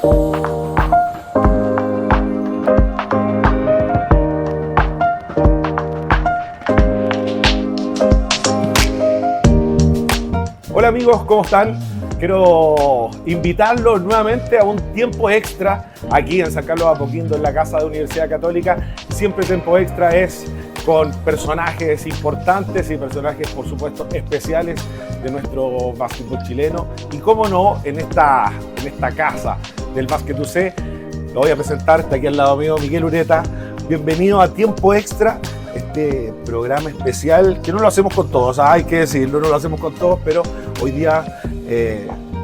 Hola amigos, ¿cómo están? Quiero invitarlos nuevamente a un tiempo extra aquí en San Carlos de Apoquindo, en la Casa de Universidad Católica. Siempre tiempo extra es con personajes importantes y personajes, por supuesto, especiales de nuestro básquetbol chileno. Y cómo no, en esta casa del Básquet UC, lo voy a presentar, está aquí al lado mío Miguel Ureta. Bienvenido a Tiempo Extra, este programa especial, que no lo hacemos con todos, hay que decirlo, no lo hacemos con todos, pero hoy día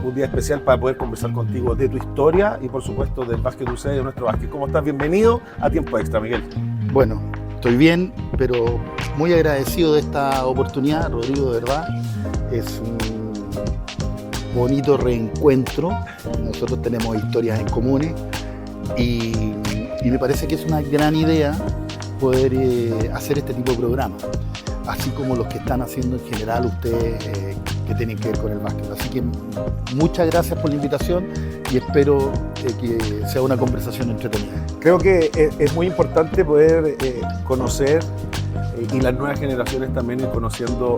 un día especial para poder conversar contigo de tu historia y por supuesto del Básquet UC, de nuestro básquet. ¿Cómo estás? Bienvenido a Tiempo Extra, Miguel. Bueno, estoy bien, pero muy agradecido de esta oportunidad, Rodrigo, de verdad. Es un bonito reencuentro. Nosotros tenemos historias en comunes y me parece que es una gran idea poder hacer este tipo de programas, así como los que están haciendo en general ustedes que tienen que ver con el básquet. Así que muchas gracias por la invitación y espero que sea una conversación entretenida. Creo que es muy importante poder conocer y las nuevas generaciones también ir conociendo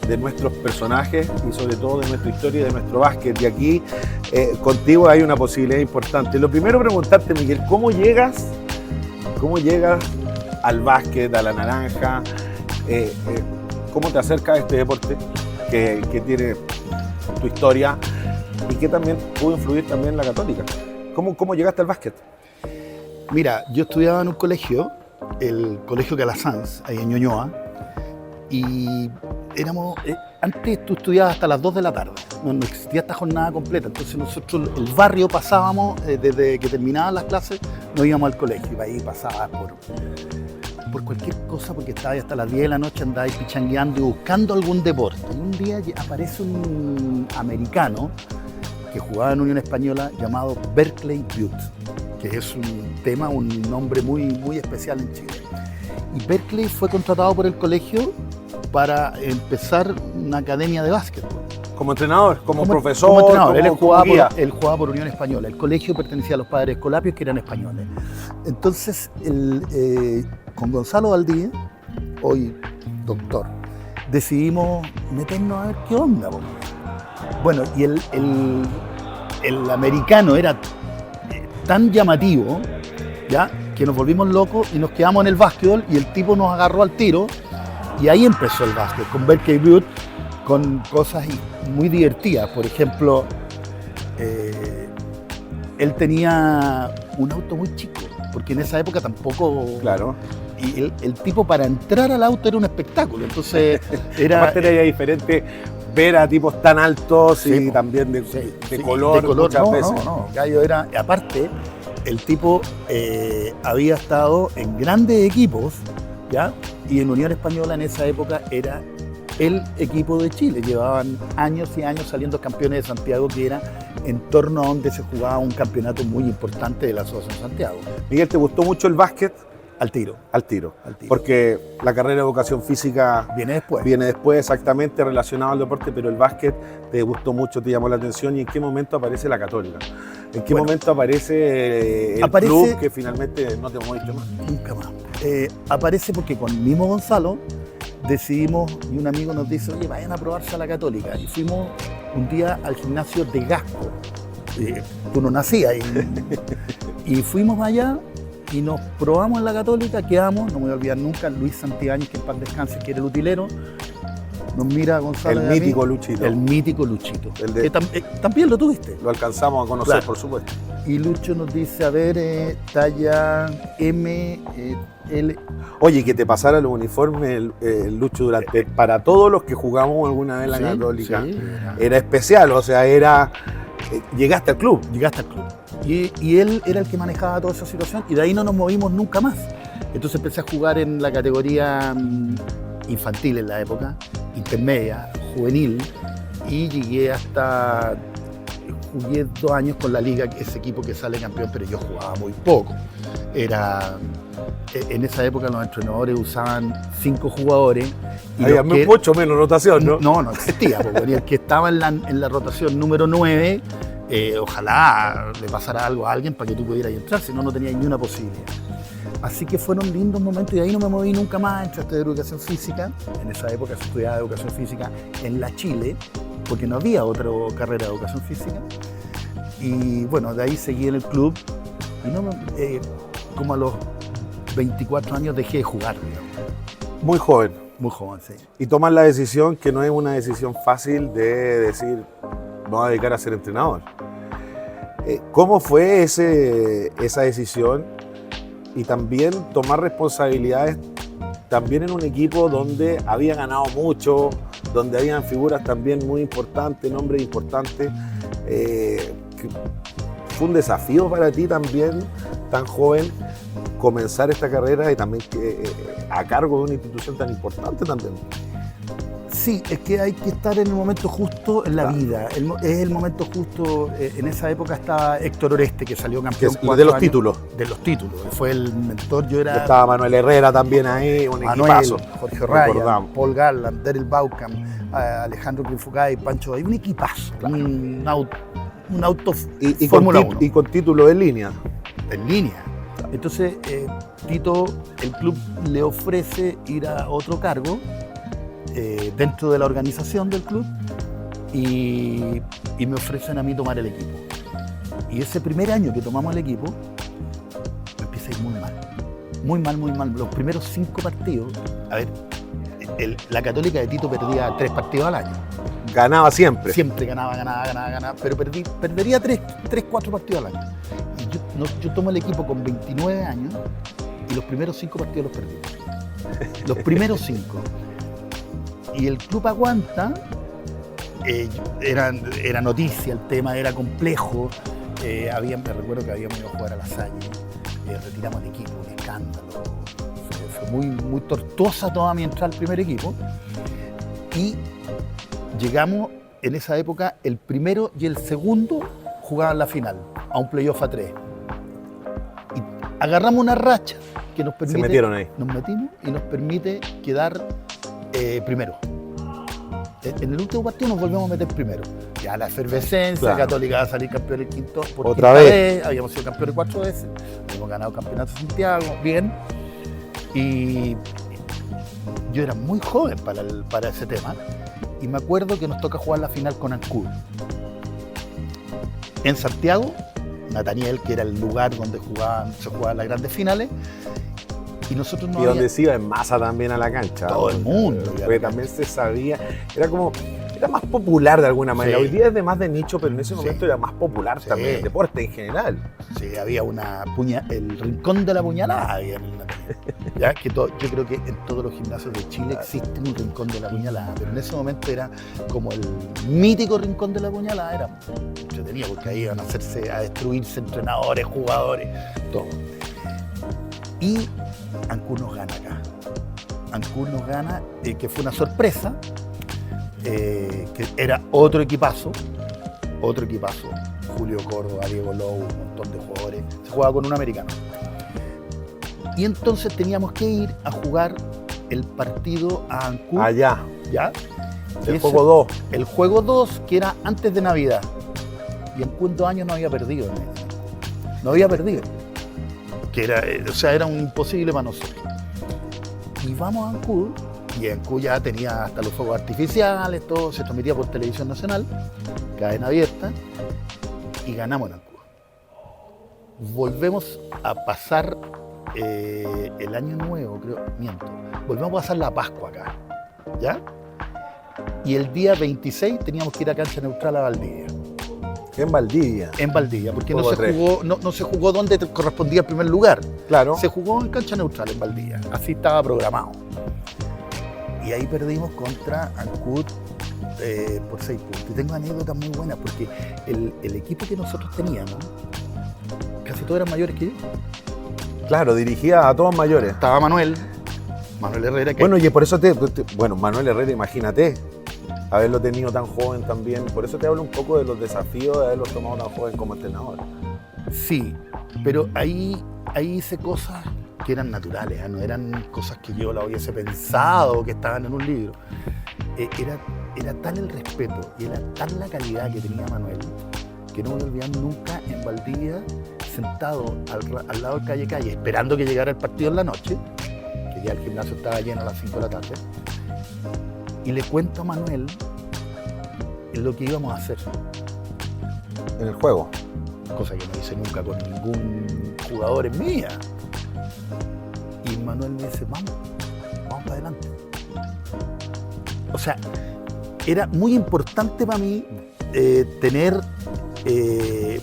de nuestros personajes y sobre todo de nuestra historia y de nuestro básquet. Y aquí contigo hay una posibilidad importante. Lo primero, preguntarte, Miguel, ¿cómo llegas al básquet, a la naranja? ¿Cómo te acercas a este deporte que tiene tu historia y que también pudo influir también en la Católica? ¿Cómo llegaste al básquet? Mira, yo estudiaba en un colegio, el Colegio Calasanz, ahí en Ñuñoa, y antes tú estudiabas hasta las 2 de la tarde, no existía esta jornada completa, entonces nosotros, el barrio pasábamos, desde que terminaban las clases, nos íbamos al colegio, y ahí pasabas por cualquier cosa, porque estabas hasta las 10 de la noche, andabas pichangueando y buscando algún deporte. Y un día aparece un americano que jugaba en Unión Española llamado Berkeley Butte, que es un nombre muy, muy especial en Chile. Y Berkeley fue contratado por el colegio para empezar una academia de básquetbol. ¿Como entrenador? ¿Como profesor? Como entrenador. Él Como jugaba por Unión Española. El colegio pertenecía a los padres Escolapios, que eran españoles. Entonces, con Gonzalo Valdía, hoy doctor, decidimos meternos a ver qué onda. Bueno, y el americano era tan llamativo, ¿ya?, que nos volvimos locos y nos quedamos en el básquetbol y el tipo nos agarró al tiro y ahí empezó el básquet, con Berkeley Butte, con cosas muy divertidas. Por ejemplo, él tenía un auto muy chico, porque en esa época tampoco... Claro. Y el tipo, para entrar al auto, era un espectáculo, entonces Aparte era diferente ver a tipos tan altos, sí, y también de color muchas veces. No, Gallo era... Aparte, el tipo había estado en grandes equipos, ¿ya? Y en Unión Española en esa época era el equipo de Chile. Llevaban años y años saliendo campeones de Santiago, que era en torno a donde se jugaba un campeonato muy importante de la Asociación Santiago. Miguel, ¿te gustó mucho el básquet? Al tiro. Porque la carrera de educación física viene después, exactamente relacionado al deporte, pero el básquet te gustó mucho, te llamó la atención. ¿Y en qué momento aparece la Católica? ¿En qué momento aparece el club que finalmente no te moviste más? Nunca más. Aparece porque con el mismo Gonzalo decidimos, y un amigo nos dice, oye, vayan a probarse a la Católica. Y fuimos un día al gimnasio de Gasco. Tú no nacías. Y fuimos allá y nos probamos en la Católica, quedamos, no me voy a olvidar nunca, Luis Santibáñez, que en paz descanse, que era el utilero, nos mira Gonzalo. El mítico Luchito. El mítico Luchito. Que también lo tuviste. Lo alcanzamos a conocer, claro, por supuesto. Y Lucho nos dice, a ver, talla M, L. Oye, que te pasara los uniformes, Lucho, para todos los que jugamos alguna vez en la Católica, era especial, o sea, llegaste al club. Y él era el que manejaba toda esa situación y de ahí no nos movimos nunca más. Entonces empecé a jugar en la categoría infantil en la época, intermedia, juvenil, y jugué 2 años con la liga, ese equipo que sale campeón, pero yo jugaba muy poco. En esa época los entrenadores usaban 5 jugadores. Y había mucho menos rotación, ¿no? No existía, porque el que estaba en la rotación número 9 Ojalá le pasara algo a alguien para que tú pudieras entrar, si no, no tenías ni una posibilidad. Así que fueron lindos momentos y de ahí no me moví nunca más. Entré a estudiar educación física. En esa época se estudiaba educación física en la Chile, porque no había otra carrera de educación física. Y bueno, de ahí seguí en el club y como a los 24 años dejé de jugar, digamos. Muy joven. Muy joven, sí. Y tomar la decisión, que no es una decisión fácil, de decir, me voy a dedicar a ser entrenador. ¿Cómo fue esa decisión? Y también tomar responsabilidades también en un equipo donde había ganado mucho, donde habían figuras también muy importantes, nombres importantes. Fue un desafío para ti también, tan joven, comenzar esta carrera y también a cargo de una institución tan importante también. Sí, es que hay que estar en el momento justo en la vida. Es el momento justo. En esa época estaba Héctor Oreste, que salió campeón. De los títulos. De los títulos. Fue el mentor. Estaba Manuel Herrera también ahí, un equipazo. Jorge Ryan, Paul Garland, Daryl Bauckham, Alejandro Crifucay, Pancho. Hay un equipazo. Claro. Un auto Fórmula 1. Y con título en línea. En línea. Entonces, Tito, el club le ofrece ir a otro cargo dentro de la organización del club y me ofrecen a mí tomar el equipo. Y ese primer año que tomamos el equipo, me empieza a ir muy mal. Muy mal, muy mal. Los primeros 5 partidos, a ver, la Católica de Tito perdía 3 partidos al año. Ganaba siempre. Siempre ganaba, pero perdería 3, 4 partidos al año. Y yo tomo el equipo con 29 años y los primeros 5 partidos los perdí. Los primeros 5. Y el club aguanta, era noticia el tema, era complejo. Me recuerdo que habíamos ido a jugar a La Salle, retiramos el equipo, un escándalo. Fue muy, muy tortuosa toda mi entrada al primer equipo. Y llegamos, en esa época, el primero y el segundo jugaban la final, a un playoff a 3. Y agarramos una racha que nos permite... Se metieron ahí. Nos metimos y nos permite quedar primero. En el último partido nos volvemos a meter primero. Ya la efervescencia, claro. Católica va a salir campeón el quinto por otra vez. Habíamos sido campeones 4 veces, habíamos ganado el campeonato de Santiago, bien. Y yo era muy joven para ese tema. Y me acuerdo que nos toca jugar la final con Ancud. En Santiago, Nataniel, que era el lugar donde se jugaban las grandes finales. Y nosotros no donde se iba en masa también a la cancha. Todo el mundo. Porque también se sabía, era más popular de alguna manera. Sí. Hoy día es más de nicho, pero en ese momento era más popular también, el deporte en general. Sí, había el rincón de la puñalada había en el Nataniel. ¿Ya? Yo creo que en todos los gimnasios de Chile existe un rincón de la puñalada, pero en ese momento era como el mítico rincón de la puñalada, era entretenido porque ahí iban a destruirse entrenadores, jugadores, todo. Y Ancud nos gana acá. Ancud nos gana, que fue una sorpresa, que era otro equipazo. Julio Córdoba, Diego Lowe, un montón de jugadores. Se jugaba con un americano. Y entonces teníamos que ir a jugar el partido a Ancud. Allá. ¿Ya? El juego 2. El juego 2, que era antes de Navidad. Y Ancud en 2 años no había perdido. No había perdido. Que era un imposible para nosotros. Y vamos a Ancud, y Ancud ya tenía hasta los fuegos artificiales, todo se transmitía por televisión nacional, cadena abierta, y ganamos en Ancud. Volvemos a pasar el año nuevo, volvemos a pasar la Pascua acá, ¿ya? Y el día 26 teníamos que ir a cancha neutral a Valdivia. En Valdivia. En Valdivia, porque no se jugó donde correspondía el primer lugar. Claro. Se jugó en cancha neutral en Valdivia. Así estaba programado. Y ahí perdimos contra Ancud por 6 puntos. Y tengo anécdotas muy buenas porque el equipo que nosotros teníamos, casi todos eran mayores que yo. Claro, dirigía a todos mayores. Estaba Manuel Herrera. Bueno, y por eso Manuel Herrera, imagínate. Haberlo tenido tan joven también, por eso te hablo un poco de los desafíos de haberlo tomado tan joven como entrenador. Sí, pero ahí hice cosas que eran naturales, no eran cosas que yo la hubiese pensado o que estaban en un libro. Era tal el respeto y era tal la calidad que tenía Manuel, que no me voy a olvidar nunca, en Valdivia, sentado al lado del calle, esperando que llegara el partido en la noche, que ya el gimnasio estaba lleno a las 5 de la tarde, y le cuento a Manuel lo que íbamos a hacer. En el juego. Cosa que no hice nunca con ningún jugador en mi vida. Y Manuel me dice, vamos para adelante. O sea, era muy importante para mí tener el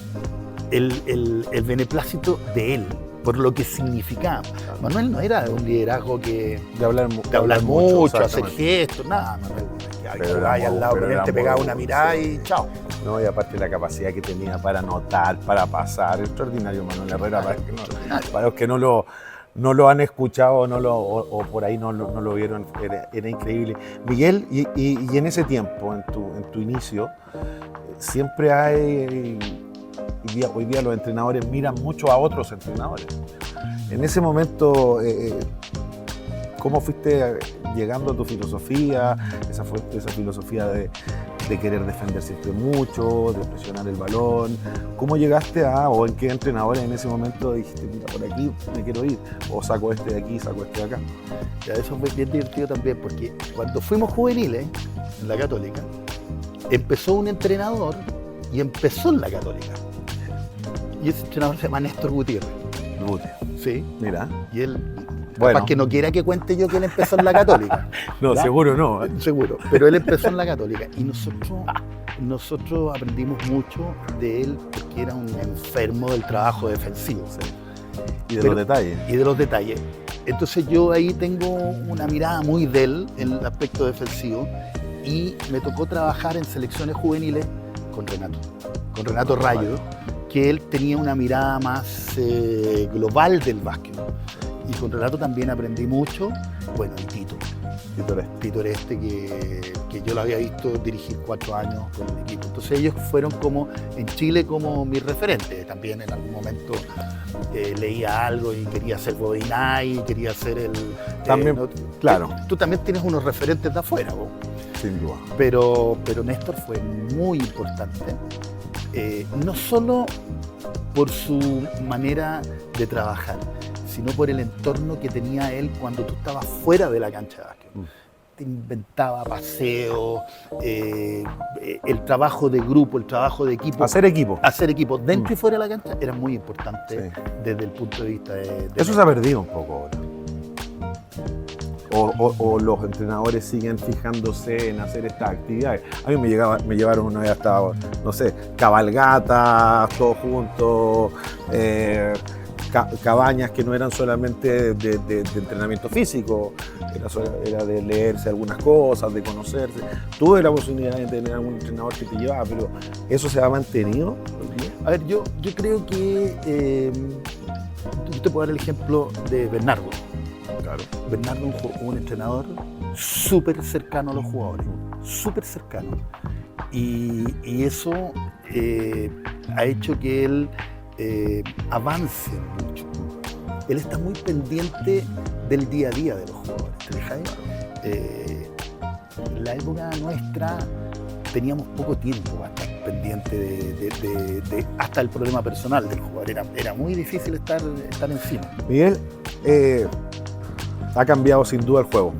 beneplácito de él, por lo que significaba. Manuel no era un liderazgo de hablar mucho, hacer gestos, nada. Manuel, que vaya al lado, te pegaba una mirada y chao. No, y aparte la capacidad que tenía para anotar, para pasar, extraordinario Manuel Herrera, para los que no lo han escuchado o por ahí no lo vieron, era increíble. Miguel, y en ese tiempo, en tu inicio, siempre hay, hoy día los entrenadores miran mucho a otros entrenadores. En ese momento, ¿cómo fuiste llegando a tu filosofía, esa filosofía de querer defender siempre mucho, de presionar el balón? ¿Cómo llegaste o en qué entrenadores en ese momento dijiste, mira, por aquí me quiero ir, o saco este de aquí, saco este de acá? Ya, eso fue bien divertido también, porque cuando fuimos juveniles en la Católica, empezó un entrenador y empezó en la Católica. Y ese entrenador se llama Néstor Gutiérrez. Sí. Mira. Y él, capaz que no quiera que cuente yo que él empezó en la Católica. No, ¿ya? Seguro no. Seguro. Pero él empezó en la Católica. Y nosotros aprendimos mucho de él, porque era un enfermo del trabajo defensivo. Sí. Y de los detalles. Y de los detalles. Entonces yo ahí tengo una mirada muy de él en el aspecto defensivo. Y me tocó trabajar en selecciones juveniles con Renato Rayo, que él tenía una mirada más global del básquet. Y con Renato también aprendí mucho. Bueno, y Tito Oreste, que yo lo había visto dirigir 4 años con el equipo. Entonces ellos fueron como, en Chile, como mis referentes. También en algún momento leía algo y quería ser Bodinay, quería ser el... También, claro. Tú también tienes unos referentes de afuera, vos. Sin duda. Pero Néstor fue muy importante. No solo por su manera de trabajar, sino por el entorno que tenía él cuando tú estabas fuera de la cancha de básquet. Te inventaba paseos, el trabajo de grupo, el trabajo de equipo. Hacer equipo dentro y fuera de la cancha era muy importante, sí, desde el punto de vista de eso se ha perdido un poco ahora. O los entrenadores siguen fijándose en hacer estas actividades. A mí me llevaron una vez hasta, no sé, cabalgatas, todos juntos, cabañas que no eran solamente de entrenamiento físico, era de leerse algunas cosas, de conocerse. Tuve la posibilidad de tener algún entrenador que te llevaba, pero ¿eso se ha mantenido? A ver, yo creo que yo te puedo dar el ejemplo de Bernardo. Claro. Bernardo es un entrenador súper cercano a los jugadores, súper cercano. Y eso ha hecho que él avance mucho. Él está muy pendiente del día a día de los jugadores, ¿te fijáis? En la época nuestra teníamos poco tiempo para estar pendiente de hasta el problema personal del jugador. Era muy difícil estar encima. Miguel, ha cambiado sin duda el juego.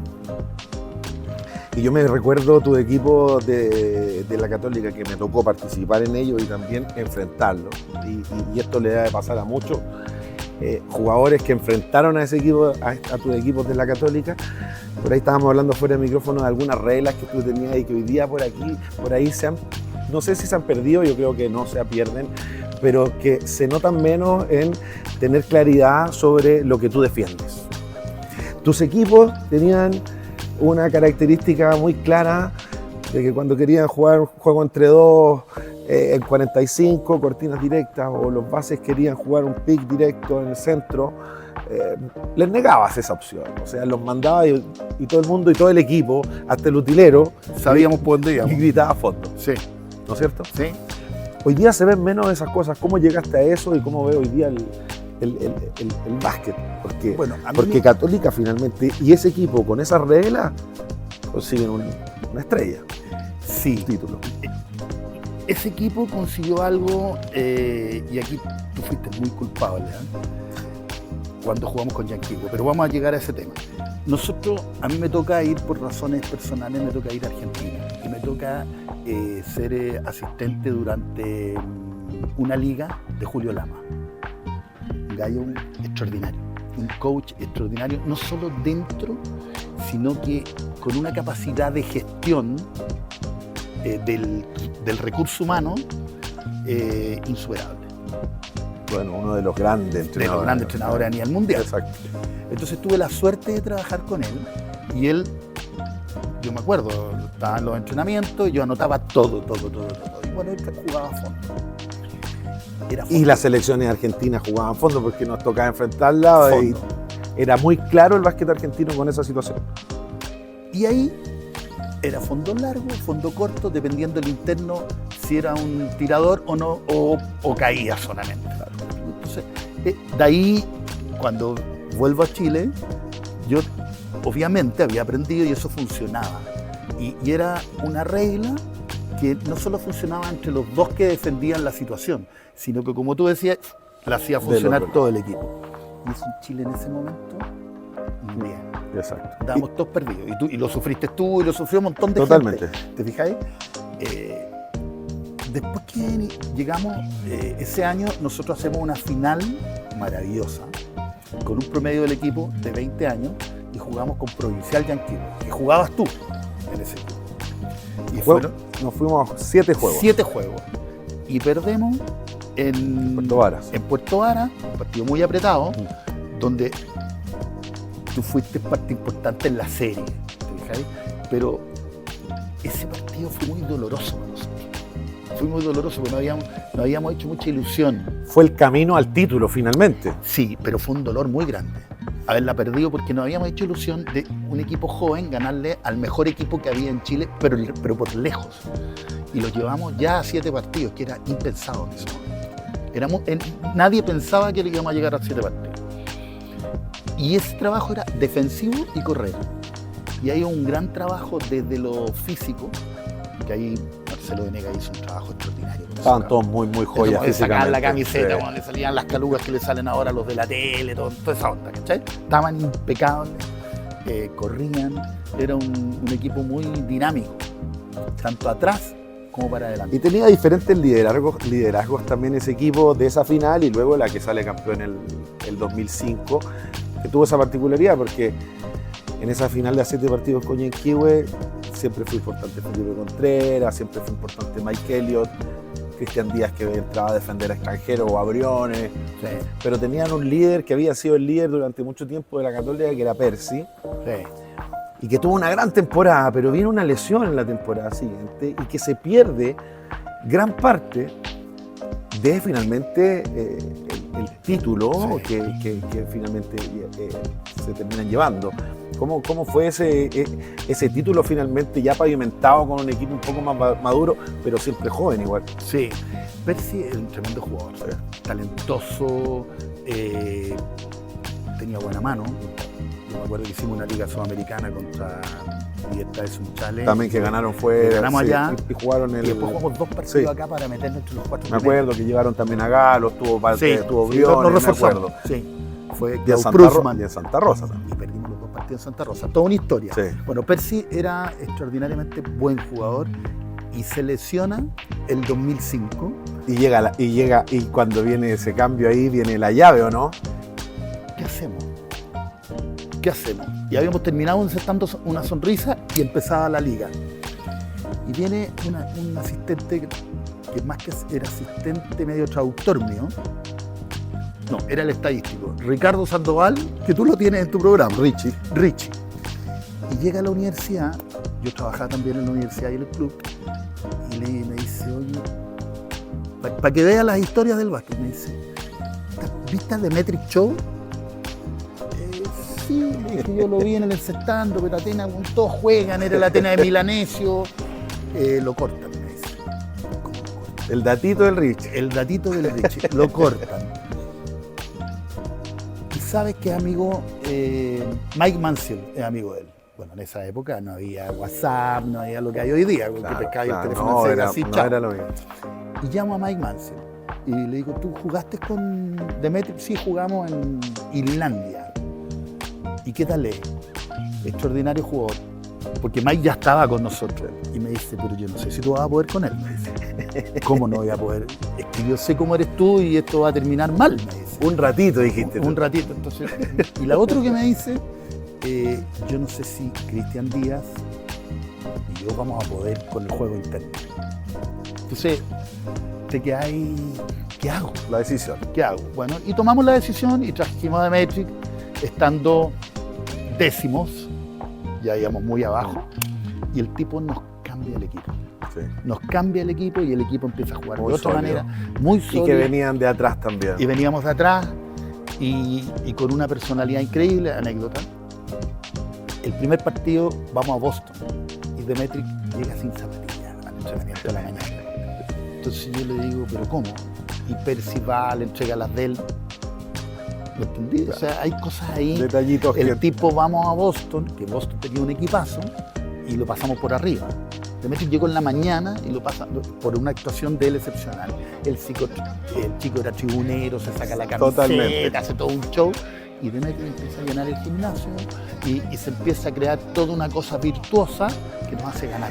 Y yo me recuerdo tu equipo de la Católica, que me tocó participar en ello y también enfrentarlo. Y esto le debe pasar a muchos jugadores que enfrentaron a ese equipo, a tus equipos de la Católica. Por ahí estábamos hablando fuera de micrófono de algunas reglas que tú tenías y que hoy día por ahí no sé si se han perdido, yo creo que no se pierden, pero que se notan menos en tener claridad sobre lo que tú defiendes. Tus equipos tenían una característica muy clara de que cuando querían jugar un juego entre dos en 45, cortinas directas, o los bases querían jugar un pick directo en el centro, les negabas esa opción. O sea, los mandaba y todo el mundo y todo el equipo, hasta el utilero, sabíamos por dónde íbamos. Y gritaba a fondo. Sí. ¿No es cierto? Sí. Hoy día se ven menos esas cosas. ¿Cómo llegaste a eso y cómo ve hoy día el básquet? Porque Católica finalmente, y ese equipo con esas reglas, consiguen una estrella. Sí. Un título. ese equipo consiguió algo, y aquí tú fuiste muy culpable, cuando jugamos con Yanquiwe, pero vamos a llegar a ese tema. A mí me toca ir por razones personales, me toca ir a Argentina y me toca ser asistente durante una liga de Julio Lama. Un gallo extraordinario, un coach extraordinario, no solo dentro, sino que con una capacidad de gestión del recurso humano insuperable. Bueno, uno de los grandes entrenadores. De los grandes entrenadores a nivel mundial. Exacto. Entonces tuve la suerte de trabajar con él y él, yo me acuerdo, estaba en los entrenamientos y yo anotaba todo. Y bueno, él jugaba a fondo. Y las selecciones argentinas jugaban a fondo porque nos tocaba enfrentarla y era muy claro el básquet argentino con esa situación. Y ahí era fondo largo, fondo corto, dependiendo del interno si era un tirador o no, o caía solamente. Claro. Entonces, de ahí, cuando vuelvo a Chile, yo obviamente había aprendido y eso funcionaba. Y era una regla que no solo funcionaba entre los dos que defendían la situación, sino que, como tú decías, la hacía funcionar todo el equipo. Y eso en Chile en ese momento, bien. Exacto. Estábamos todos perdidos. Y lo sufriste tú y lo sufrió un montón de Totalmente. gente. ¿Te fijáis? Después que llegamos, ese año nosotros hacemos una final maravillosa, con un promedio del equipo de 20 años, y jugamos con Provincial Yanquiwe. Y jugabas tú en ese equipo. Y nos fuimos 7 juegos. 7 juegos. Y perdemos en Puerto Varas, un partido muy apretado, donde tú fuiste parte importante en la serie, ¿te fijáis? Pero ese partido fue muy doloroso para nosotros. Fue muy doloroso porque no habíamos hecho mucha ilusión. Fue el camino al título finalmente. Sí, pero fue un dolor muy grande haberla perdido porque no habíamos hecho ilusión de un equipo joven ganarle al mejor equipo que había en Chile, pero por lejos. Y lo llevamos ya a 7 partidos, que era impensado en ese momento. Nadie pensaba que le íbamos a llegar a 7 partidos. Y ese trabajo era defensivo y correr. Y hay un gran trabajo desde lo físico, que ahí Marcelo Venegas hizo un trabajo extraordinario. Estaban todos muy joyas físicamente. Sacar la camiseta, cuando le salían las calugas que le salen ahora a los de la tele, toda esa onda, ¿cachai? Estaban impecables, corrían, era un equipo muy dinámico, tanto atrás como para adelante. Y tenía diferentes liderazgos también ese equipo de esa final y luego la que sale campeón el 2005, que tuvo esa particularidad porque en esa final de 7 partidos con Yanquiwe siempre fue importante Felipe Contreras, siempre fue importante Mike Elliott, Cristian Díaz que entraba a defender a extranjeros o a Briones, Sí. pero tenían un líder que había sido el líder durante mucho tiempo de la Católica, que era Percy, Sí. y que tuvo una gran temporada, pero viene una lesión en la temporada siguiente y que se pierde gran parte de finalmente el título Sí. que finalmente se terminan llevando. ¿Cómo fue ese título finalmente ya pavimentado con un equipo un poco más maduro, pero siempre joven igual? Sí, Percy es un tremendo jugador, talentoso, tenía buena mano. Yo me acuerdo que hicimos una liga sudamericana contra Libertad de Sunchales. También que ganaron fuera. Ganamos allá y jugaron y después jugamos 2 partidos sí. acá para meternos entre los 4 Me acuerdo que llevaron también a Galo, tuvo Briones, nos me reforzamos. acuerdo. Sí, fue Y en Santa Rosa también. Y perdimos los 2 partidos en Santa Rosa. Toda una historia. Sí. Bueno, Percy era extraordinariamente buen jugador y se lesiona el 2005. Y cuando viene ese cambio ahí, viene la llave, ¿o no? ¿Qué hacemos? Y habíamos terminado insertando una sonrisa y empezaba la liga. Y viene un asistente que más que era asistente medio traductor mío. No, era el estadístico. Ricardo Sandoval, que tú lo tienes en tu programa. Richie. Y llega a la universidad, yo trabajaba también en la universidad y en el club, y me dice, oye, para que vea las historias del básquet, me dice, ¿viste el Metric Show? Sí, dije, yo lo vi en el Encestando, pero Atenas, todos juegan, era la Atenas de Milanesio. Lo cortan, me dice. ¿Cómo lo cortan? El datito del Richie. El datito del Richie, lo cortan. Y sabes que es amigo, Mike Mansell es amigo de él. Bueno, en esa época no había WhatsApp, no había lo que hay hoy día, porque pescaba el teléfono no, así, no chao. era lo mismo. Y llamo a Mike Manson y le digo, ¿tú jugaste con Demetri? Sí, jugamos en Islandia. ¿Y qué tal es? Extraordinario jugador. Porque Mike ya estaba con nosotros. Y me dice, pero yo no sé si tú vas a poder con él. Me dice, ¿cómo no voy a poder? Es que yo sé cómo eres tú y esto va a terminar mal, me dice. Un ratito dijiste. Un ratito. Entonces, y la otra que me dice, yo no sé si Cristian Díaz y yo vamos a poder con el juego interno. Entonces, te quedas ahí, ¿qué hago? La decisión. ¿Qué hago? Bueno, y tomamos la decisión y trajimos a Demetri, estando décimos, ya íbamos muy abajo, y el tipo nos cambia el equipo. Sí. Nos cambia el equipo y el equipo empieza a jugar Muy de otra sólido. manera, muy sólido. Y que venían de atrás también. Y veníamos de atrás y con una personalidad increíble, anécdota. El primer partido vamos a Boston y Demetri llega sin zapatillas al entrenamiento de la mañana. Entonces yo le digo, ¿pero cómo? Y Percival entrega las de él. ¿Me entendí? O sea, hay cosas ahí. Detallitos El que... tipo vamos a Boston, que Boston tenía un equipazo, y lo pasamos por arriba. Demetri llegó en la mañana y lo pasa por una actuación de él excepcional. El chico era tribunero, se saca la camiseta, Totalmente. hace todo un show. Y Demetri empieza a llenar el gimnasio y se empieza a crear toda una cosa virtuosa que nos hace ganar.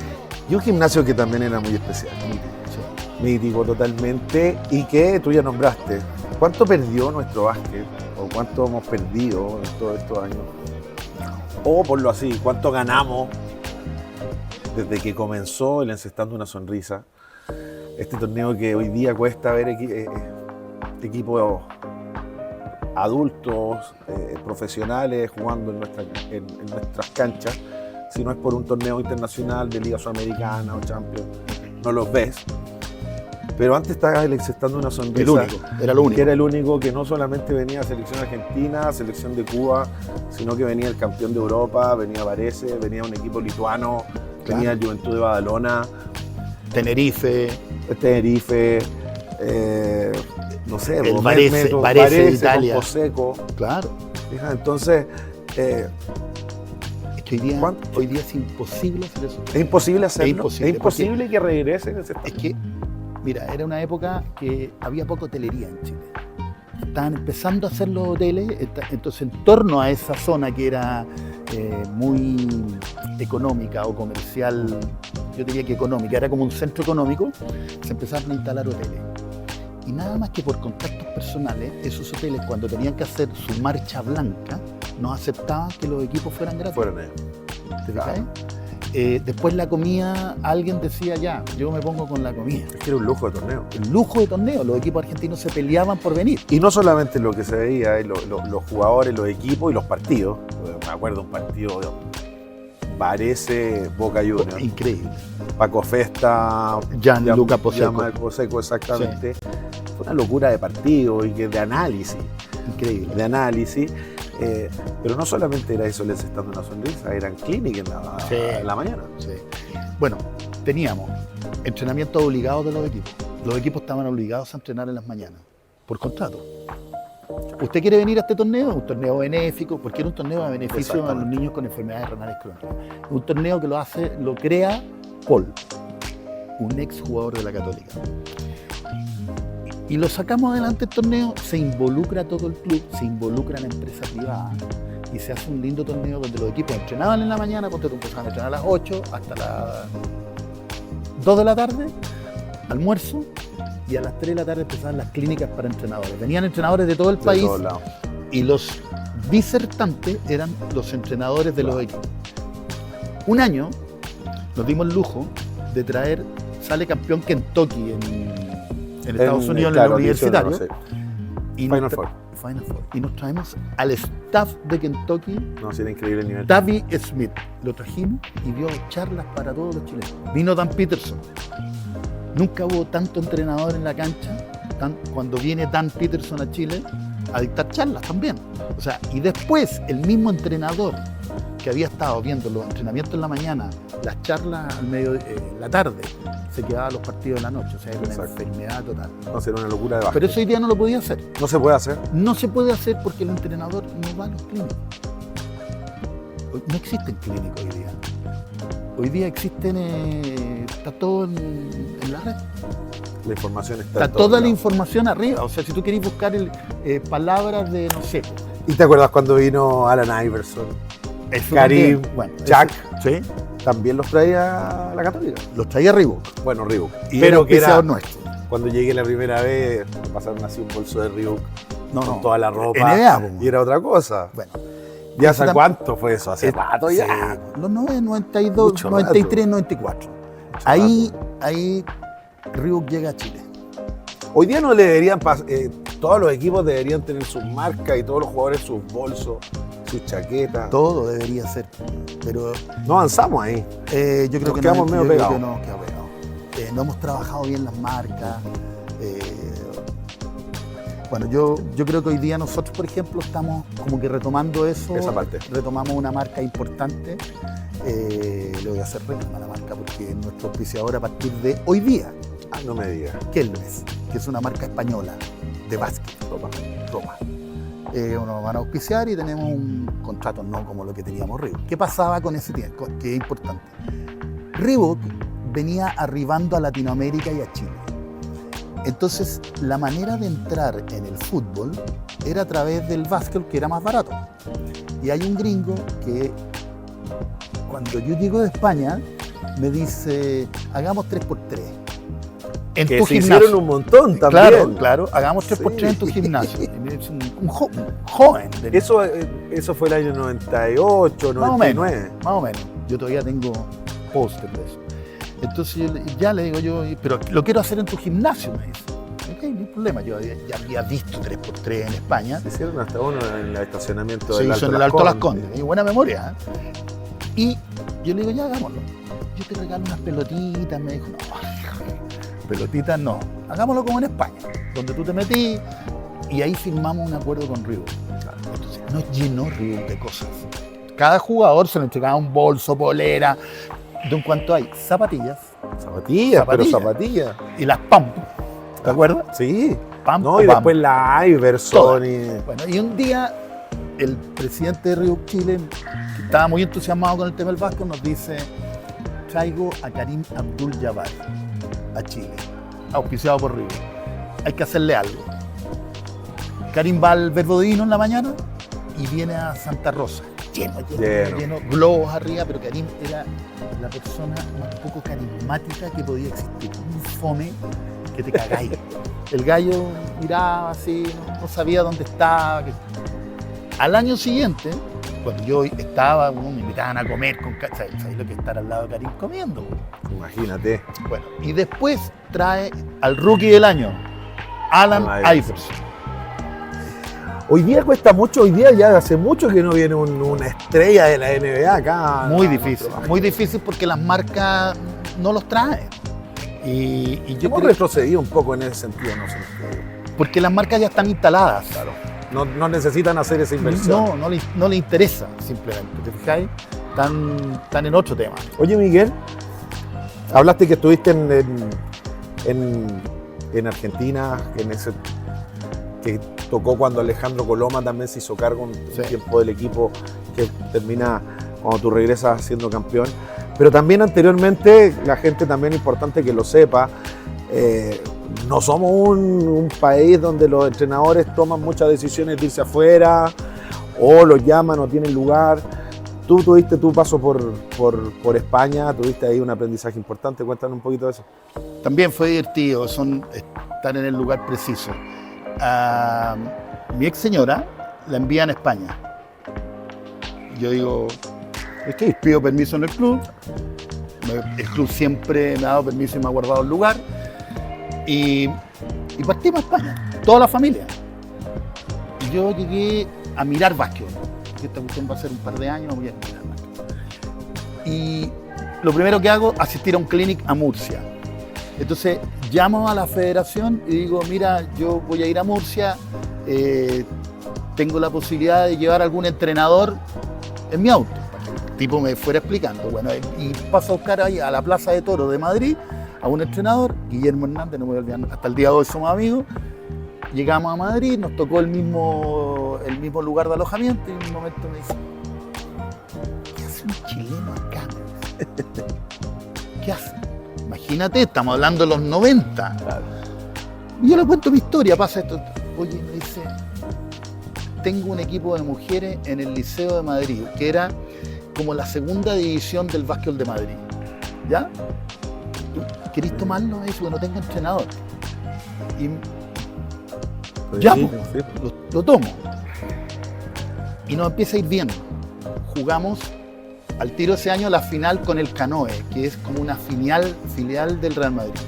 Y un gimnasio que también era muy especial. Sí. Mítico totalmente. Y que tú ya nombraste. ¿Cuánto perdió nuestro básquet? ¿O cuánto hemos perdido en todos estos años? O ponlo así, ¿cuánto ganamos desde que comenzó el Encestando una Sonrisa? Este torneo que hoy día cuesta ver equipos adultos, profesionales jugando en nuestras canchas. Si no es por un torneo internacional de Liga Sudamericana o Champions, no los ves. Pero antes estaba el Encestando una Sonrisa. El único, era lo único. Que era el único que no solamente venía selección argentina, selección de Cuba, sino que venía el campeón de Europa, venía Varese, venía un equipo lituano, Claro. venía el Juventud de Badalona, Tenerife, no sé, el Varese de Italia. Poseco. claro. Fija, entonces, Es que hoy día es imposible hacer eso. es imposible hacerlo. Es Es imposible, imposible que regresen ese Es que, mira, era una época que había poca hotelería en Chile. Estaban empezando a hacer los hoteles, entonces en torno a esa zona que era muy económica o comercial, yo diría que económica, era como un centro económico, se empezaron a instalar hoteles. Y nada más que por contactos personales, esos hoteles cuando tenían que hacer su marcha blanca, no aceptaban que los equipos fueran gratis. fueron ellos. ¿Te fijas? Después la comida, alguien decía ya, yo me pongo con la comida. Es que era un lujo de torneo. El lujo de torneo, los equipos argentinos se peleaban por venir. Y no solamente lo que se veía, los jugadores, los equipos y los partidos. Me acuerdo un partido Varese Boca Juniors, Increíble. Paco Festa, Gianluca Poseco. Gianmarco Poseco, exactamente. Fue una locura de partido y de análisis. Increíble. De análisis. Pero no solamente era eso el Encestando una Sonrisa, eran clínicas en la mañana. Sí. Bueno, teníamos entrenamientos obligados de los equipos. Los equipos estaban obligados a entrenar en las mañanas, por contrato. ¿Usted quiere venir a este torneo? Un torneo benéfico, porque era un torneo de beneficio a los niños con enfermedades renales crónicas. Un torneo que lo crea Paul, un ex jugador de la Católica. Y lo sacamos adelante el torneo, se involucra todo el club, se involucra la empresa privada y se hace un lindo torneo donde los equipos entrenaban en la mañana, ponte tú, empezaban a entrenar a las 8 hasta las 2 de la tarde, almuerzo, y a las 3 de la tarde empezaban las clínicas para entrenadores. Venían entrenadores de todo el país De todos lados. y los disertantes eran los entrenadores de los equipos. Un año nos dimos el lujo de traer, sale campeón Kentucky en Estados Unidos, en el universitario. no sé. Y Final nos Four. Final Four. Y nos traemos al staff de Kentucky, No, sí, era increíble el nivel. Davy Smith. Lo trajimos y dio charlas para todos los chilenos. Vino Dan Peterson. Nunca hubo tanto entrenador en la cancha. Cuando viene Dan Peterson a Chile a dictar charlas también. O sea, y después el mismo entrenador que había estado viendo los entrenamientos en la mañana, las charlas al en la tarde, se quedaba a los partidos de la noche. O sea, era una Exacto. enfermedad total. No, sí, era una locura de básquet. Pero eso hoy día no lo podía hacer. No se puede hacer. No se puede hacer porque el entrenador no va a los clínicos. No existen clínicas hoy día. Hoy día existen, está todo en la red. La información está Está en todos toda la lados. información arriba. O sea, si tú querés buscar palabras de, no sé, ¿Y te acuerdas cuando vino Alan Iverson? eso Karim, también, bueno, Chuck. sí, También los traía la Católica. los traía Reebok. Bueno, Reebok. Y Pero era que era, auspiciador nuestro. cuando llegué la primera vez, me pasaron así un bolso de Reebok No, con no. toda la ropa. NBA, po. Y era otra cosa. Bueno. ¿Y hace Eso tam- cuánto fue eso? Hace rato ya. Sí, los 92, Mucho 93, 94. Ahí Reebok llega a Chile. Hoy día no le deberían todos los equipos deberían tener sus marcas y todos los jugadores sus bolsos, sus chaquetas. Todo debería ser. Pero No avanzamos ahí. yo creo Nos que quedamos no, medio yo creo pegados. que no, quedamos pegados. No hemos trabajado bien las marcas. Bueno, yo creo que hoy día nosotros, por ejemplo, estamos como que retomando eso. Esa parte. Retomamos una marca importante. Le voy a hacer reclamo a la marca porque es nuestro auspiciador a partir de hoy día, Ah, no me digas. Kelmes, que es una marca española de básquet, ropa. Nos van a auspiciar y tenemos un contrato no como lo que teníamos Reebok. ¿Qué pasaba con ese tiempo? Que es importante. Reebok venía arribando a Latinoamérica y a Chile. Entonces, la manera de entrar en el fútbol era a través del básquet, que era más barato. Y hay un gringo que, cuando yo llego de España, me dice, hagamos 3x3. En Que tu se gimnasio. hicieron un montón también. Claro, hagamos 3x3 en tu Sí. gimnasio. Y me dice un joven. Eso fue el año 98, Más o 99. menos, más o menos. Yo todavía tengo póster de eso. Entonces ya le digo yo, pero lo quiero hacer en tu gimnasio, me dice. Ok, no hay problema. Yo ya había visto 3x3 en España. Se hicieron hasta uno en el estacionamiento Se del hizo Alto en el Las Alto Las Condes. Condes. Y buena memoria. Y yo le digo, ya hagámoslo. Yo te regalo unas pelotitas. Me dijo, no, pelotitas no. Hagámoslo como en España, donde tú te metís. Y ahí firmamos un acuerdo con Reebok. Entonces nos llenó Reebok de cosas. Cada jugador se le entregaba un bolso, polera. ¿De cuánto hay? Zapatillas Zapatillas, pero zapatillas. y las Pump. ¿Te acuerdas? Sí. Pump No, o y Pump. después la Iverson Todas. y... Bueno, y un día el presidente de Reebok Chile, que estaba muy entusiasmado con el tema del básquet, nos dice, traigo a Karim Abdul-Jabbar a Chile, auspiciado por Reebok. Hay que hacerle algo. Karim va al Verbo Divino en la mañana y viene a Santa Rosa. Lleno, globos arriba, pero Karim era la persona más poco carismática que podía existir. Un fome que te cagáis. El gallo miraba así, no sabía dónde estaba. Al año siguiente, cuando yo estaba, me invitaban a comer con ¿sabes lo que es estar al lado de Karim comiendo? Imagínate. Bueno, y después trae al rookie del año, Alan Iverson. Hoy día cuesta mucho, hoy día ya hace mucho que no viene una estrella de la NBA acá. Muy difícil porque las marcas no los traen. Y yo Hemos creo retrocedido un poco en ese sentido, no sé. porque las marcas ya están instaladas. Claro. No necesitan hacer esa inversión. No le interesa simplemente, ¿te fijáis? Están en otro tema. Oye, Miguel, hablaste que estuviste en Argentina, que tocó cuando Alejandro Coloma también se hizo cargo un tiempo del equipo que termina cuando tú regresas siendo campeón. Pero también anteriormente, la gente también es importante que lo sepa, no somos un país donde los entrenadores toman muchas decisiones de irse afuera o los llaman o tienen lugar. Tú tuviste tu paso por España, tuviste ahí un aprendizaje importante. Cuéntanos un poquito de eso. También fue divertido, estar en el lugar preciso. Mi ex señora la envían a España. Yo digo, pido permiso en el club. El club siempre me ha dado permiso y me ha guardado el lugar. Y partimos a España, toda la familia. Y yo llegué a mirar básquet. Esta cuestión va a ser un par de años, voy a mirar básquet. Y lo primero que hago, asistir a un clinic a Murcia. Entonces llamo a la federación y digo, mira, yo voy a ir a Murcia, tengo la posibilidad de llevar a algún entrenador en mi auto, para que el tipo me fuera explicando. Bueno, y paso a buscar ahí a la Plaza de Toros de Madrid a un entrenador, Guillermo Hernández, no me voy a olvidar, hasta el día de hoy somos amigos. Llegamos a Madrid, nos tocó el mismo lugar de alojamiento y en un momento me dice, hace un chileno acá? ¿Qué hace? Imagínate, estamos hablando de los 90. Claro. Y yo le cuento mi historia, pasa esto. Oye, me dice, tengo un equipo de mujeres en el Liceo de Madrid, que era como la segunda división del básquetbol de Madrid. ¿Ya? ¿Querés tomarlo? Eso, que no tengo entrenador. Y ya, Sí, pues, sí. lo tomo. Y nos empieza a ir bien. Jugamos al tiro ese año la final con el Canoe, que es como una filial del Real Madrid.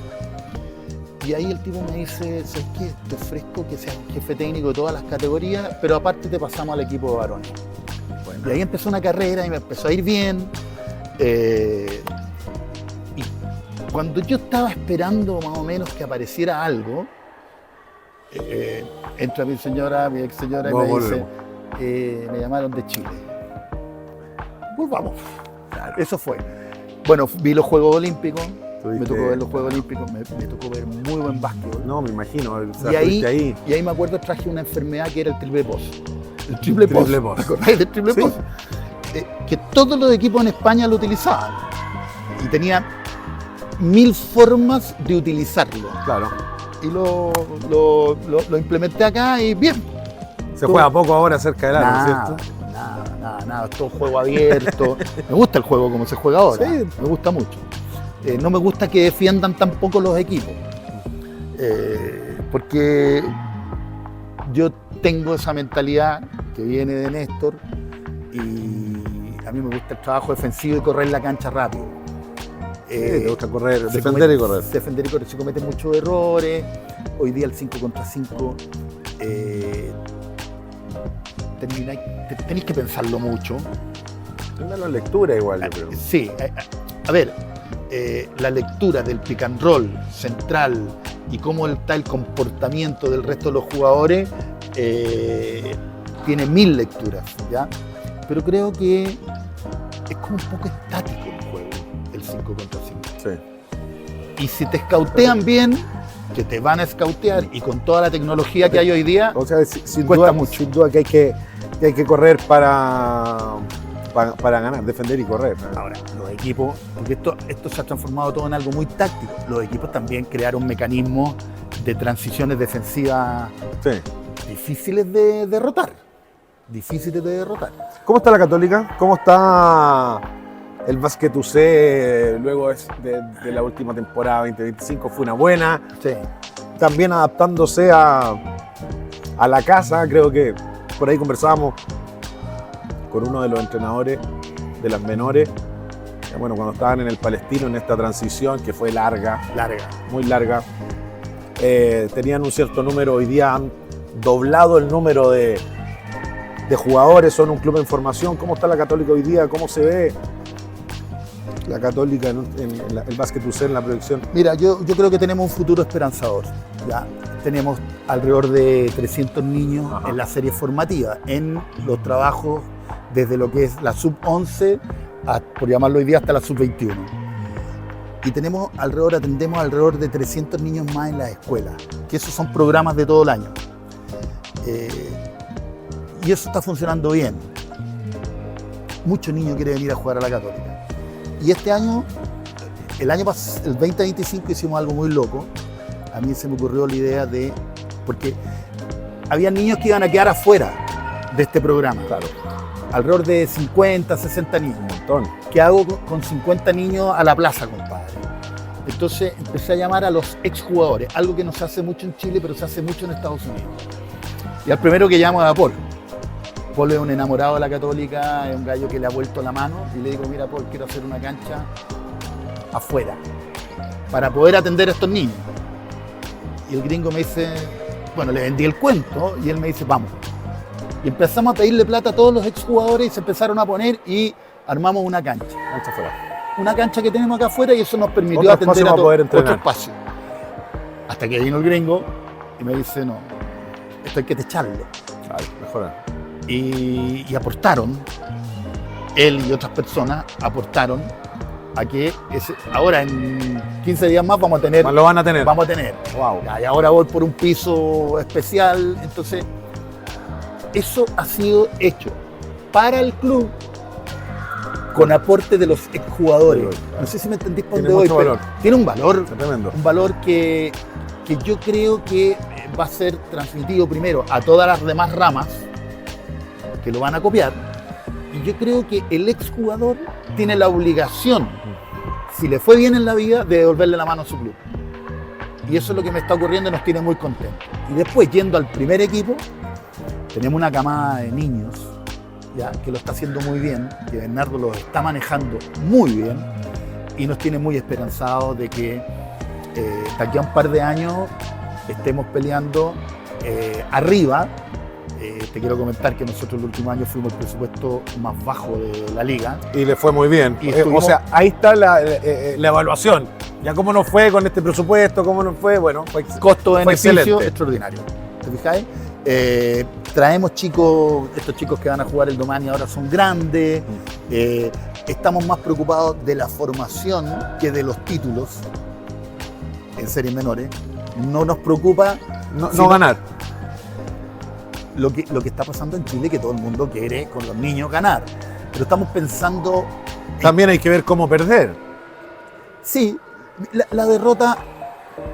Y ahí el tipo me dice, ¿sabes qué? Te ofrezco que seas jefe técnico de todas las categorías, pero aparte te pasamos al equipo de varones. Bueno, y ahí empezó una carrera y me empezó a ir bien. Y cuando yo estaba esperando más o menos que apareciera algo, entra mi ex señora, y me dice, me llamaron de Chile. Pues vamos. Eso fue. Bueno, vi los Juegos Olímpicos. Me tocó ver los Juegos Olímpicos, me tocó ver muy buen básquetbol. No, me imagino. O sea, Y ahí, ahí. y ahí me acuerdo, traje una enfermedad que era el triple post. El triple post. Triple post. ¿Te acordáis del triple Sí. post? Que todos los equipos en España lo utilizaban. Y tenía 1000 formas de utilizarlo. Claro. Y lo implementé acá y bien. Se juega poco ahora cerca del aro, Nada, ¿cierto? nada. Es todo juego abierto. Me gusta el juego como se juega ahora. Sí. Me gusta mucho. No me gusta que defiendan tampoco los equipos. Porque yo tengo esa mentalidad que viene de Néstor y a mí me gusta el trabajo defensivo y correr la cancha rápido. Te gusta correr, defender y correr. Defender y correr. Se cometen muchos errores. Hoy día el 5 contra 5 tenéis que pensarlo mucho. Una lectura igual, yo creo. Sí, a ver, la lectura del pick and roll central y cómo está el comportamiento del resto de los jugadores tiene 1000 lecturas, ¿ya? Pero creo que es como un poco estático el juego, el 5 contra 5. Sí. Y si te escautean bien, que te van a escautear y con toda la tecnología que hay hoy día, O sea, sin Cuesta duda, mucho. sin duda que hay que correr para ganar, defender y correr, ¿no? ahora, los equipos, porque esto se ha transformado todo en algo muy táctico, los equipos también crearon mecanismos de transiciones defensivas Sí. difíciles de derrotar. ¿Cómo está la Católica? ¿Cómo está el Básquet UC luego de la última temporada 2025? Fue una buena. Sí. También adaptándose a la casa. Creo que por ahí conversábamos con uno de los entrenadores de las menores. Bueno, cuando estaban en el Palestino, en esta transición que fue larga, muy larga, tenían un cierto número. Hoy día han doblado el número de jugadores, son un club en formación. ¿Cómo está la Católica hoy día? ¿Cómo se ve la Católica en el Básquet UC en la proyección? Mira, yo creo que tenemos un futuro esperanzador. Ya tenemos alrededor de 300 niños en la serie formativa, en los trabajos desde lo que es la sub-11, por llamarlo hoy día, hasta la sub-21. Y atendemos alrededor de 300 niños más en las escuelas, que esos son programas de todo el año. Y eso está funcionando bien. Muchos niños quieren venir a jugar a la Católica. Y este año, el 2025, hicimos algo muy loco. A mí se me ocurrió la idea porque había niños que iban a quedar afuera de este programa. Claro. Alrededor de 50, 60 niños. Un montón. ¿Qué hago con 50 niños a la plaza, compadre? Entonces empecé a llamar a los exjugadores, algo que no se hace mucho en Chile, pero se hace mucho en Estados Unidos. Y al primero que llamo es a Paul. Paul es un enamorado de la Católica, es un gallo que le ha vuelto la mano, y le digo, mira Paul, quiero hacer una cancha afuera para poder atender a estos niños. Y el gringo me dice, bueno, le vendí el cuento, y él me dice, vamos. Y empezamos a pedirle plata a todos los exjugadores y se empezaron a poner y armamos una cancha. Cancha fuera. Una cancha que tenemos acá afuera y eso nos permitió Otro atender espacio a para poder entrenar. otro espacio. Hasta que vino el gringo y me dice, no, esto hay que techarlo. Ay, mejora. Y aportaron, él y otras personas aportaron a que ahora en 15 días más vamos a tener. Lo van a tener. Vamos a tener. Wow. Y ahora voy por un piso especial. Entonces, eso ha sido hecho para el club con aporte de los exjugadores. Claro. No sé si me entendís por Tiene dónde voy, mucho pero valor. tiene un valor, Tremendo. un valor que yo creo que va a ser transmitido primero a todas las demás ramas que lo van a copiar. Y yo creo que el exjugador tiene la obligación, si le fue bien en la vida, de devolverle la mano a su club. Y eso es lo que me está ocurriendo y nos tiene muy contentos. Y después, yendo al primer equipo, tenemos una camada de niños ya, que lo está haciendo muy bien, que Bernardo los está manejando muy bien y nos tiene muy esperanzados de que de aquí a un par de años estemos peleando arriba. Te quiero comentar que nosotros el último año fuimos el presupuesto más bajo de la liga. Y le fue muy bien. Y estuvimos- O sea, ahí está la evaluación. Ya cómo nos fue con este presupuesto, cómo nos fue, bueno, fue Costo-beneficio excelente. extraordinario. ¿Te fijáis? Traemos chicos, estos chicos que van a jugar el Domani ahora son grandes. Estamos más preocupados de la formación que de los títulos en series menores. No nos preocupa No sino ganar. lo que está pasando en Chile, que todo el mundo quiere con los niños ganar. Pero estamos pensando, También hay que ver cómo perder. sí, la derrota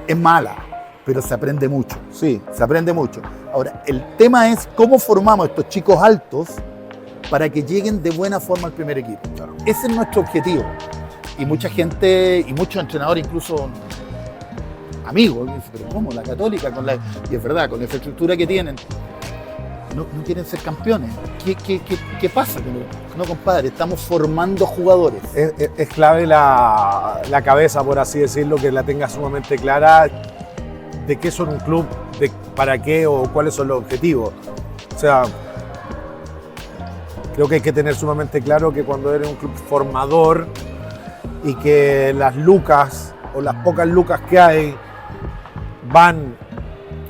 es mala, pero se aprende mucho. Sí. Se aprende mucho. Ahora, el tema es cómo formamos a estos chicos altos para que lleguen de buena forma al primer equipo. Claro. Ese es nuestro objetivo. Y mucha gente, y muchos entrenadores, incluso amigos, dicen, pero ¿cómo? La Católica, y es verdad, con la infraestructura que tienen, no quieren ser campeones. ¿Qué pasa? No, compadre, estamos formando jugadores. Es clave la cabeza, por así decirlo, que la tenga sumamente clara de qué son un club, de para qué o cuáles son los objetivos. O sea, creo que hay que tener sumamente claro que cuando eres un club formador y que las lucas o las pocas lucas que hay van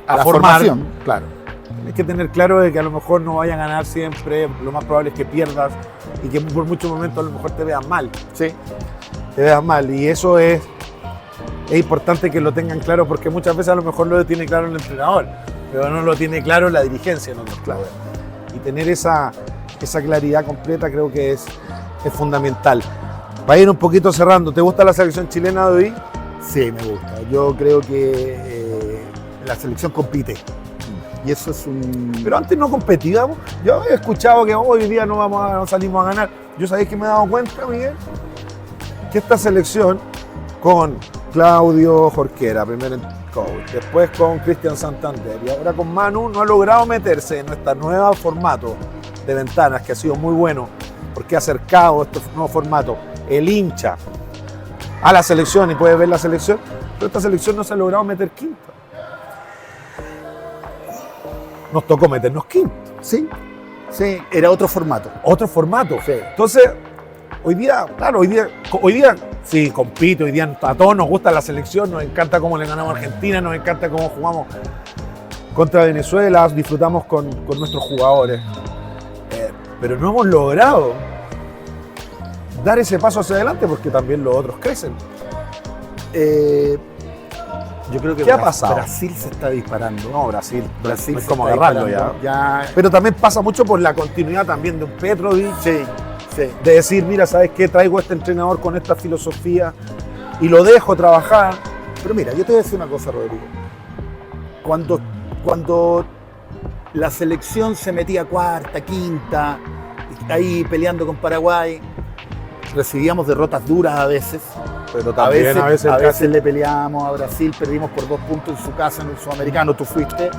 a la formar, formación. claro. Tienes que tener claro de que a lo mejor no vayan a ganar siempre, lo más probable es que pierdas y que por muchos momentos a lo mejor te veas mal. Sí. Te veas mal y eso es importante que lo tengan claro porque muchas veces a lo mejor lo tiene claro el entrenador, pero no lo tiene claro la dirigencia en otros clubes. Y tener esa claridad completa creo que es fundamental. Va a ir un poquito cerrando. ¿Te gusta la selección chilena de hoy? Sí, me gusta. Yo creo que la selección compite. Y eso es un... Pero antes no competíamos. Yo he escuchado que hoy día no salimos a ganar. Yo sabéis que me he dado cuenta, Miguel, que esta selección con Claudio Jorquera, primero en coach, después con Cristian Santander y ahora con Manu, no ha logrado meterse en este nuevo formato de ventanas que ha sido muy bueno porque ha acercado este nuevo formato el hincha a la selección y puede ver la selección, pero esta selección no se ha logrado meter quinta. Nos tocó meternos quinto. Sí, sí, era otro formato. Otro formato. Sí. Entonces, hoy día, claro, hoy día sí compite, hoy día a todos nos gusta la selección, nos encanta cómo le ganamos a Argentina, nos encanta cómo jugamos contra Venezuela, disfrutamos con nuestros jugadores. Pero no hemos logrado dar ese paso hacia adelante porque también los otros crecen. Yo creo que ¿Qué ha pasado? Brasil se está disparando. No, Brasil Brasil no es se como está agarrarlo disparando. ya. Ya. Pero también pasa mucho por la continuidad también de un Petrovic. Sí, sí. De decir, mira, ¿sabes qué? Traigo a este entrenador con esta filosofía y lo dejo trabajar. Pero mira, yo te voy a decir una cosa, Rodrigo. Cuando la selección se metía cuarta, quinta, ahí peleando con Paraguay, recibíamos derrotas duras a veces. Pero A también veces le peleábamos a Brasil, perdimos por 2 puntos en su casa en el Sudamericano, tú fuiste.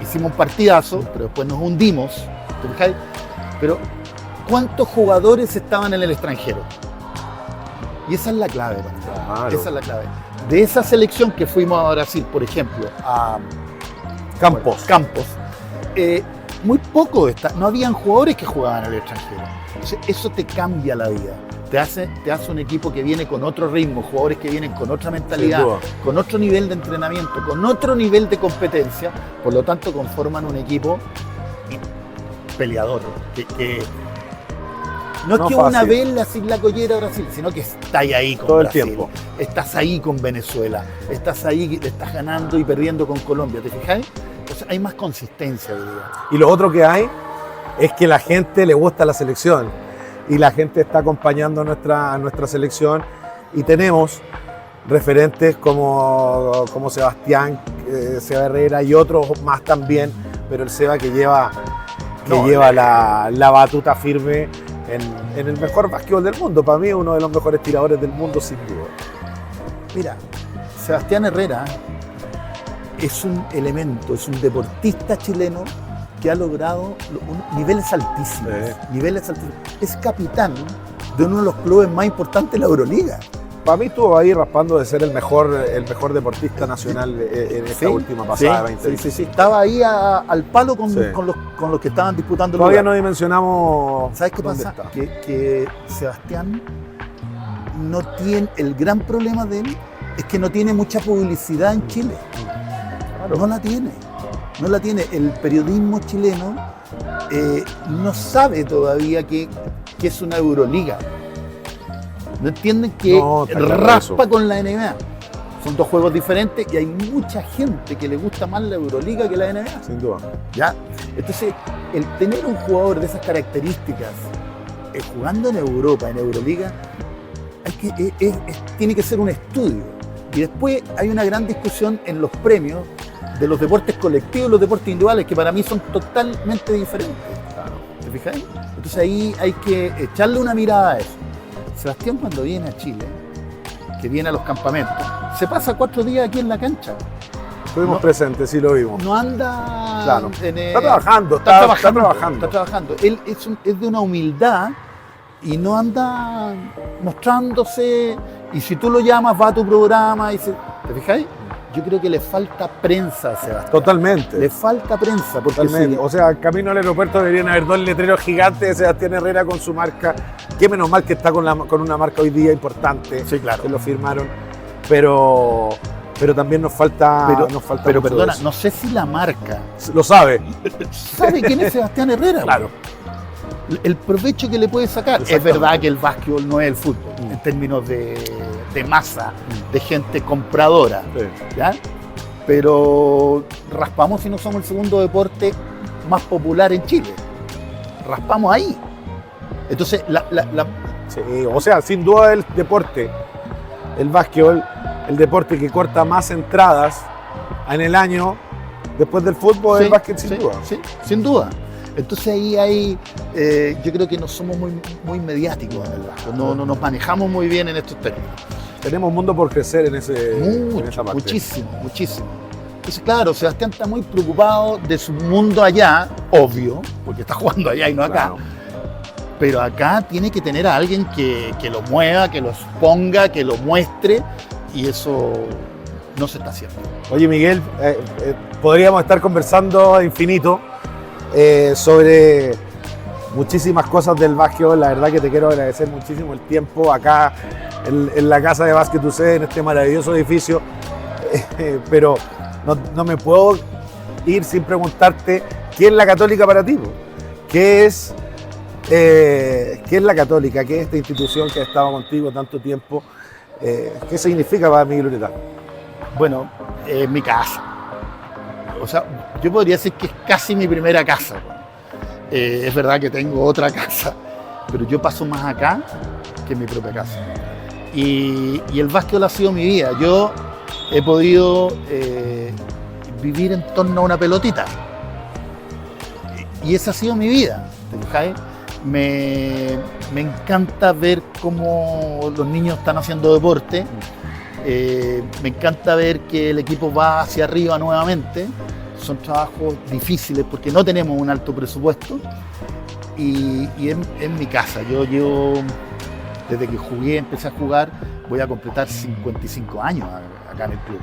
Hicimos un partidazo, pero después nos hundimos. ¿Te fijas? Pero, ¿cuántos jugadores estaban en el extranjero? Y esa es la clave, para mí. Claro. Esa es la clave. De esa selección que fuimos a Brasil, por ejemplo, a Campos. muy poco no habían jugadores que jugaban en el extranjero. Entonces, eso te cambia la vida. Te hace un equipo que viene con otro ritmo, jugadores que vienen con otra mentalidad, Sin duda. con otro nivel de entrenamiento, con otro nivel de competencia, por lo tanto conforman un equipo peleador. No es No que fácil. una vez le haces la collera a Brasil, sino que estás ahí con Todo el Brasil. tiempo. Estás ahí con Venezuela, estás ahí, estás ganando y perdiendo con Colombia, ¿te fijáis? Entonces hay más consistencia hoy día. Y lo otro que hay es que la gente le gusta la selección. y la gente está acompañando nuestra selección y tenemos referentes como Sebastián, Seba Herrera y otros más también, pero el Seba que lleva la batuta firme en el mejor básquetbol del mundo. Para mí es uno de los mejores tiradores del mundo sin duda. Mira, Sebastián Herrera es un elemento, es un deportista chileno que ha logrado niveles altísimos. Es capitán de uno de los clubes más importantes de la Euroliga. Para mí estuvo ahí raspando de ser el mejor deportista nacional en esta última pasada de 2020. Sí. Estaba ahí al palo con los que estaban disputando el Todavía lugar. no dimensionamos. ¿Sabes qué pasa? Que Sebastián no tiene, el gran problema de él es que no tiene mucha publicidad en Chile. Claro. No la tiene. El periodismo chileno no sabe todavía que es una Euroliga. No entienden que raspa con la NBA. Son dos juegos diferentes y hay mucha gente que le gusta más la Euroliga que la NBA. Sin duda. ¿Ya? Entonces, el tener un jugador de esas características jugando en Europa, en Euroliga, tiene que ser un estudio. Y después hay una gran discusión en los premios de los deportes colectivos y los deportes individuales, que para mí son totalmente diferentes. Claro. ¿Te fijáis? Entonces ahí hay que echarle una mirada a eso. Sebastián, cuando viene a Chile, que viene a los campamentos, se pasa 4 días aquí en la cancha. Estuvimos presentes, sí lo vimos. No anda... Claro. Está trabajando. Él es de una humildad y no anda mostrándose. Y si tú lo llamas, va a tu programa. ¿Te fijáis? Yo creo que le falta prensa a Sebastián. Totalmente. Le falta prensa. Porque Totalmente. O sea, camino al aeropuerto deberían haber 2 letreros gigantes de Sebastián Herrera con su marca. Qué menos mal que está con una marca hoy día importante. Sí, claro. Que lo firmaron. Pero también nos falta. Pero perdona, no sé si la marca lo sabe. ¿Sabe quién es Sebastián Herrera? Claro. El provecho que le puede sacar. Es verdad que el básquetbol no es el fútbol, en términos de masa, de gente compradora. Sí. ¿Ya? Pero raspamos si no somos el segundo deporte más popular en Chile. Raspamos ahí. Entonces, Sí, o sea, sin duda el deporte, el básquetbol, el deporte que corta más entradas en el año después del fútbol, el básquet sin duda. Sí, sin duda. Entonces ahí yo creo que no somos muy mediáticos en el básquet, no nos manejamos muy bien en estos términos. Tenemos mundo por crecer en esa parte. Muchísimo. Entonces, claro, Sebastián está muy preocupado de su mundo allá, obvio, porque está jugando allá y no acá. Claro. Pero acá tiene que tener a alguien que lo mueva, que lo exponga, que lo muestre, y eso no se está haciendo. Oye, Miguel, podríamos estar conversando infinito sobre muchísimas cosas del básquetbol. La verdad que te quiero agradecer muchísimo el tiempo acá en la casa de Básquet UC, en este maravilloso edificio. Pero no me puedo ir sin preguntarte qué es la Católica para ti. ¿Qué es la Católica? ¿Qué es esta institución que ha estado contigo tanto tiempo? ¿Qué significa para Miguel Ureta? Bueno, mi casa. O sea, yo podría decir que es casi mi primera casa. Es verdad que tengo otra casa, pero yo paso más acá que en mi propia casa. Y el básquetbol ha sido mi vida. Yo he podido vivir en torno a una pelotita. Y esa ha sido mi vida. ¿Te fijáis? Me encanta ver cómo los niños están haciendo deporte. Me encanta ver que el equipo va hacia arriba nuevamente. Son trabajos difíciles porque no tenemos un alto presupuesto. Y en mi casa. Yo llevo, desde que empecé a jugar, voy a completar 55 años acá en el club.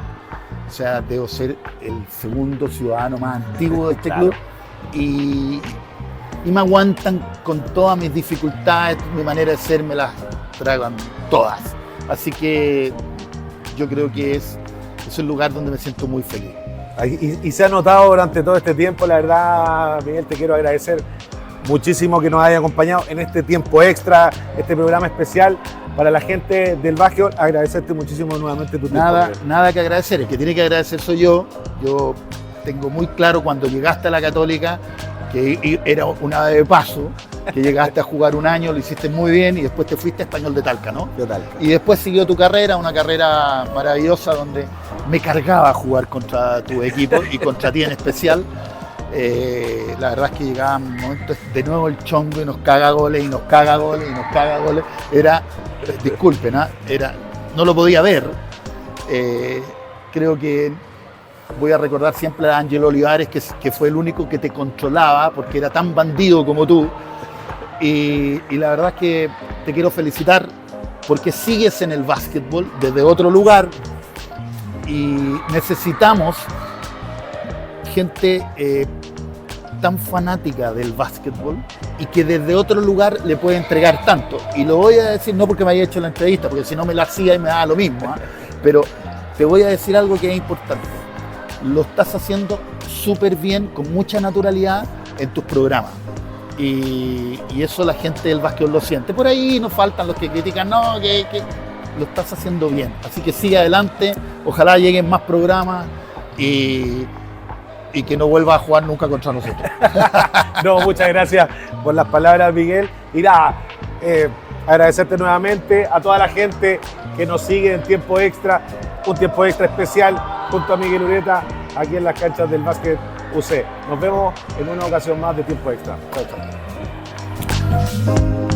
O sea, debo ser el segundo ciudadano más antiguo de este club. Y me aguantan con todas mis dificultades, mi manera de ser, me las tragan todas. Así que yo creo que es un lugar donde me siento muy feliz. Y se ha notado durante todo este tiempo, la verdad, Miguel, te quiero agradecer muchísimo que nos haya acompañado en este tiempo extra, este programa especial para la gente del básquetbol. Agradecerte muchísimo nuevamente tu tiempo. Nada que agradecer, el que tiene que agradecer soy yo. Yo tengo muy claro cuando llegaste a la Católica que era una de paso, que llegaste a jugar un año, lo hiciste muy bien y después te fuiste a Español de Talca, ¿no? Total. Y después siguió tu carrera, una carrera maravillosa donde me cargaba jugar contra tu equipo y contra ti en especial. La verdad es que llegaban momentos de nuevo el chongo y nos caga goles y nos caga goles y nos caga goles. Era, disculpen, no lo podía ver. Creo que voy a recordar siempre a Ángel Olivares, que fue el único que te controlaba porque era tan bandido como tú. Y la verdad es que te quiero felicitar porque sigues en el básquetbol desde otro lugar y necesitamos gente tan fanática del básquetbol y que desde otro lugar le puede entregar tanto. Y lo voy a decir no porque me haya hecho la entrevista, porque si no me la hacía y me daba lo mismo, pero te voy a decir algo que es importante. Lo estás haciendo súper bien, con mucha naturalidad en tus programas. Y eso la gente del básquetbol lo siente. Por ahí nos faltan los que critican, no, que lo estás haciendo bien. Así que sigue adelante, ojalá lleguen más programas y que no vuelva a jugar nunca contra nosotros. No, muchas gracias por las palabras, Miguel. Y nada, agradecerte nuevamente a toda la gente que nos sigue en Tiempo Extra, un Tiempo Extra especial junto a Miguel Ureta aquí en las canchas del Básquet UC. Nos vemos en una ocasión más de Tiempo Extra. Chao, chao.